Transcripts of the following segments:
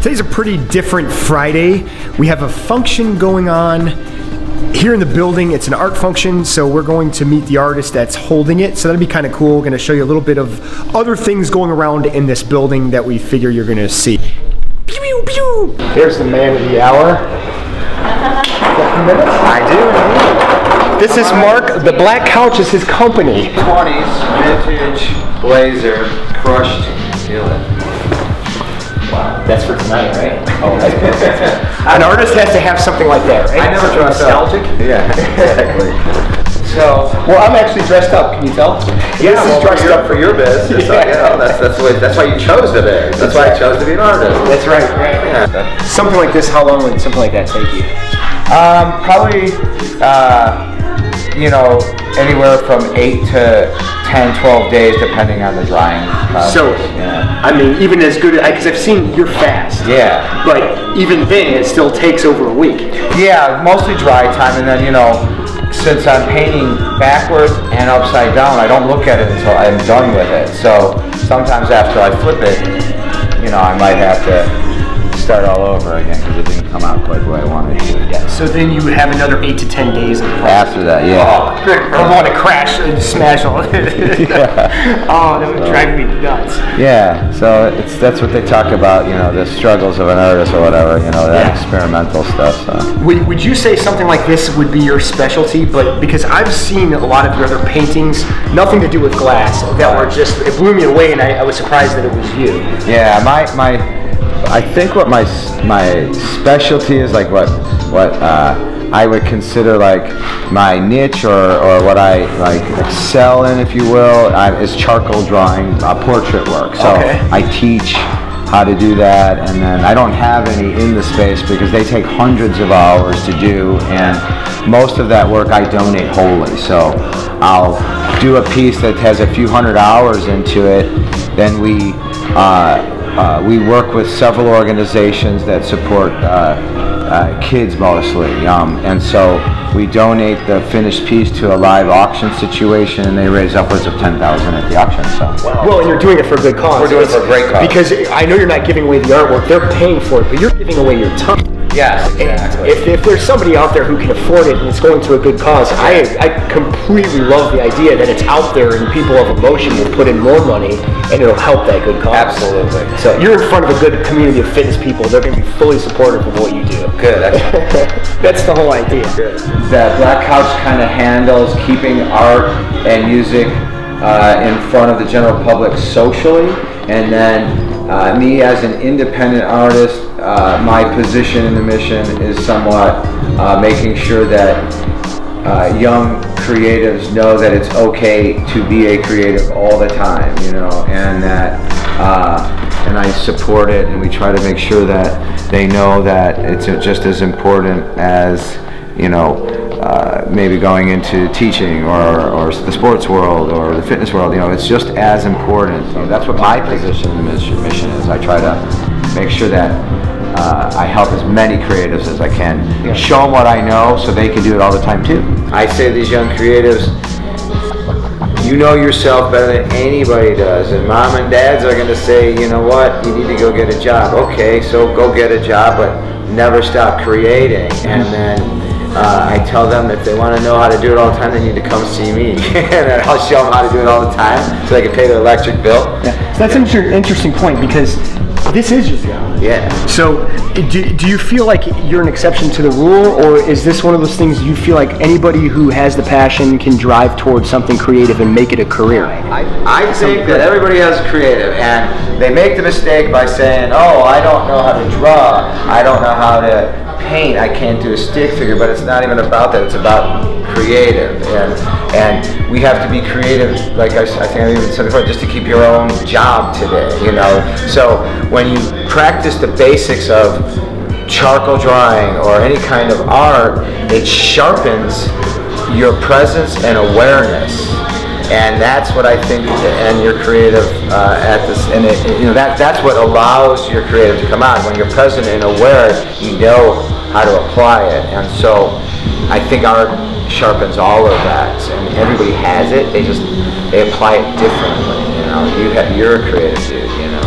Today's a pretty different Friday. We have a function going on here in the building. It's an art function, so we're going to meet the artist that's holding it. So that'll be kind of cool. We're gonna show you a little bit of other things going around in this building that we figure you're gonna see. Pew, pew, pew. Here's the man of the hour. I do. This is Mark. The black couch is his company. 20s, vintage, blazer, crushed, feel it. Wow, that's for tonight, right? Oh, that's an artist has to have something like that, right? I never dress nostalgic. Up. Yeah, exactly. So, well, I'm actually dressed up. Can you tell? Yeah, this is dressed up for your biz. It's like, you know, that's why you chose today. That's why I chose to be an artist. That's right. Yeah. Something like this. How long would something like that take you? Probably, you know, anywhere from 8 to 10, 12 days, depending on the drying process. So, yeah. I mean, even as good, because I've seen you're fast. Yeah. But even then, it still takes over a week. Yeah, mostly dry time, and then, you know, since I'm painting backwards and upside down, I don't look at it until I'm done with it. So sometimes after I flip it, you know, I might have to start all over again because it didn't come out quite the way I wanted to. Yeah. So then you would have another 8 to 10 days of after that. Yeah. Oh, I want to crash and smash all of it. Yeah. Oh, that would drive me nuts. Yeah. So that's what they talk about. You know, the struggles of an artist or whatever. You know, that experimental stuff. So. Would you say something like this would be your specialty? But because I've seen a lot of your other paintings, nothing to do with glass, that were just, it blew me away, and I was surprised that it was you. Yeah. I think what my specialty is, like what I would consider like my niche or what I like excel in, if you will, is charcoal drawing, portrait work. So I teach how to do that, and then I don't have any in the space because they take hundreds of hours to do, and most of that work I donate wholly. So I'll do a piece that has a few hundred hours into it, then we work with several organizations that support kids mostly, and so we donate the finished piece to a live auction situation, and they raise upwards of $10,000 at the auction. So, well, and you're doing it for a good cause. We're doing it for a great cause. Because I know you're not giving away the artwork; they're paying for it, but you're giving away your time. Yes, exactly. If there's somebody out there who can afford it and it's going to a good cause, I completely love the idea that it's out there and people of emotion will put in more money and it'll help that good cause. Absolutely. So you're in front of a good community of fitness people. They're going to be fully supportive of what you do. Good. That's the whole idea. Good. That Black Couch kind of handles keeping art and music in front of the general public socially, and then me as an independent artist, my position in the mission is somewhat making sure that young creatives know that it's okay to be a creative all the time, you know, and that and I support it, and we try to make sure that they know that it's just as important as, you know, maybe going into teaching or the sports world or the fitness world. You know, it's just as important. So that's what my position in the mission is. I try to make sure that I help as many creatives as I can. Show them what I know so they can do it all the time too. I say to these young creatives, you know yourself better than anybody does, and mom and dads are going to say, you know what, you need to go get a job. Okay, so go get a job, but never stop creating. And then I tell them if they want to know how to do it all the time, they need to come see me, and then I'll show them how to do it all the time so they can pay their electric bill. Yeah. So that's an interesting point, because this is your job. Yeah. So do you feel like you're an exception to the rule, or is this one of those things you feel like anybody who has the passion can drive towards something creative and make it a career? I think that everybody has a creative, and they make the mistake by saying, oh, I don't know how to draw, I don't know how to paint, I can't do a stick figure. But it's not even about that, it's about creative, and we have to be creative, like I think I even said before, just to keep your own job today, you know. So when you practice the basics of charcoal drawing or any kind of art, it sharpens your presence and awareness, and that's what I think. And you're creative at this, and you know, that's what allows your creative to come out. When you're present and aware, you know how to apply it, and so I think art sharpens all of that, and everybody has it. They apply it differently. You know, you're a creative dude. You know.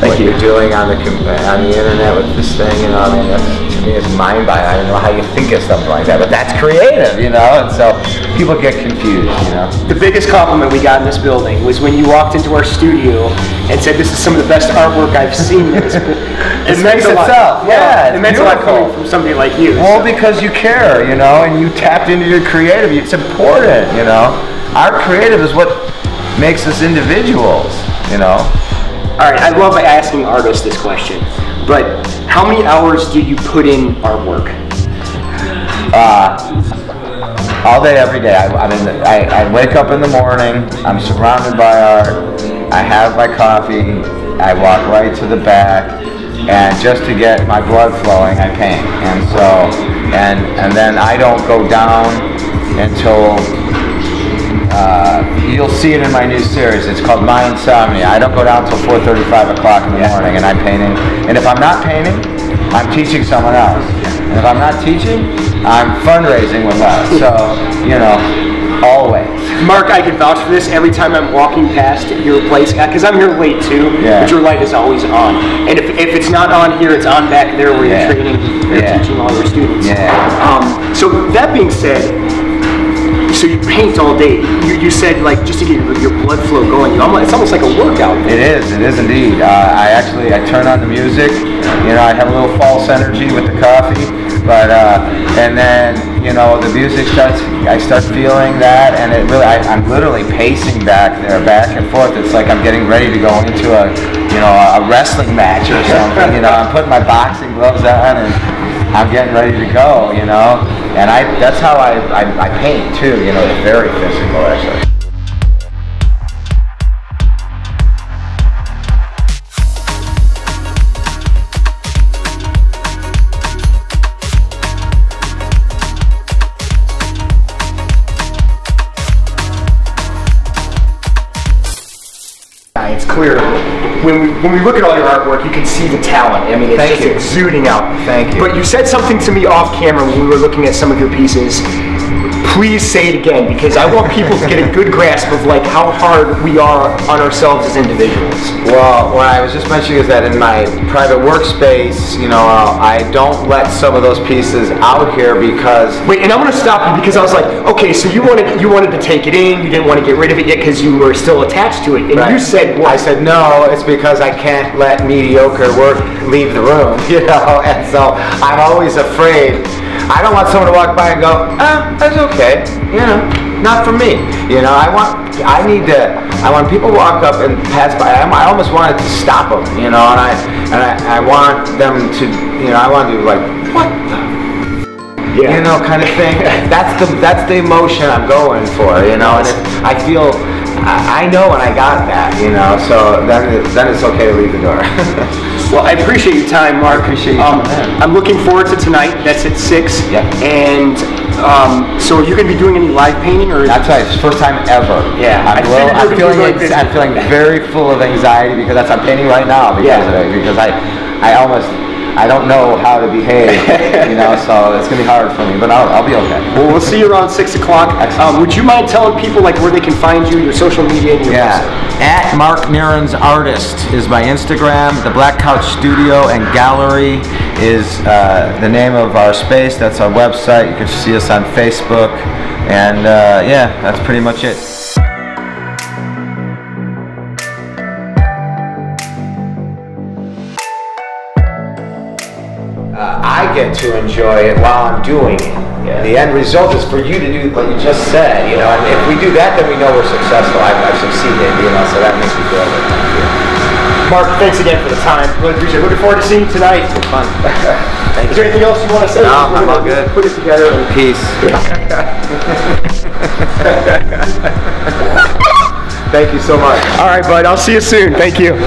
what you're doing on the internet with this thing, you know, I mean, that's, to me, it's mind-boggling. I don't know how you think of something like that, but that's creative, you know, and so people get confused, you know. The biggest compliment we got in this building was when you walked into our studio and said, "This is some of the best artwork I've seen." It makes itself. Yeah, it meant a lot coming from somebody like you. Well, because you care, you know, and you tapped into your creativity. It's important, you know. Our creative is what makes us individuals, you know. All right, I love asking artists this question, but how many hours do you put in artwork? All day, every day. I wake up in the morning, I'm surrounded by art, I have my coffee, I walk right to the back, and just to get my blood flowing, I paint. And so, and then I don't go down until, you'll see it in my new series. It's called My Insomnia. I don't go down until 4:30, 5 o'clock in the morning, and I'm painting. And if I'm not painting, I'm teaching someone else. And if I'm not teaching, I'm fundraising with us. So, you know, always. Mark, I can vouch for this. Every time I'm walking past your place, because I'm here late too, but your light is always on. And if it's not on here, it's on back there where you're training, you're teaching all your students. So that being said, so you paint all day. You said, like, just to get your blood flow going, it's almost like a workout. It is indeed. I turn on the music. You know, I have a little false energy with the coffee, but and then, you know, the music starts. I start feeling that, and it really. I'm literally pacing back there, back and forth. It's like I'm getting ready to go into a wrestling match or something. You know, I'm putting my boxing gloves on and I'm getting ready to go. You know. And that's how I paint too, you know, it's very physical actually. It's clear. When we look at all your artwork, you can see the talent. I mean, it's just exuding out. Thank you. But you said something to me off camera when we were looking at some of your pieces. Please say it again, because I want people to get a good grasp of like how hard we are on ourselves as individuals. Well, what I was just mentioning is that in my private workspace, you know, I don't let some of those pieces out here because... Wait, and I'm going to stop you because I was like, okay, so you wanted to take it in, you didn't want to get rid of it yet because you were still attached to it, and you said what? I said, no, it's because I can't let mediocre work leave the room, you know, and so I'm always afraid. I don't want someone to walk by and go, that's okay, you know, not for me. You know, I want people to walk up and pass by, I almost wanted to stop them, you know, and I want them to, you know, I want to do like, what the? You know, kind of thing. That's the emotion I'm going for, you know, and I feel, I know when I got that, you know, so then it's okay to leave the door. Well, I appreciate your time, Mark. I appreciate you coming in. I'm looking forward to tonight. That's at 6. Yeah. And so are you going to be doing any live painting? Or That's right. It's the first time ever. Yeah. I'm feeling very full of anxiety because I'm painting right now because of it. Because I don't know how to behave, you know, so it's going to be hard for me, but I'll be okay. Well, we'll see you around 6 o'clock. Would you mind telling people like where they can find you, your social media, and your website? At Mark Narens Artist is my Instagram. The Black Couch Studio and Gallery is the name of our space. That's our website. You can see us on Facebook. And yeah, that's pretty much it. I get to enjoy it while I'm doing it. Yeah. The end result is for you to do what you just said, you know, and if we do that, then we know we're successful. I've succeeded, you know, so that makes me feel good. Mark, thanks again for the time. Really appreciate it. Looking forward to seeing you tonight. It's fun. Is there anything else you want to say? No, I'm all good. Put it together. Peace. Thank you so much. All right, bud. I'll see you soon. Thank you.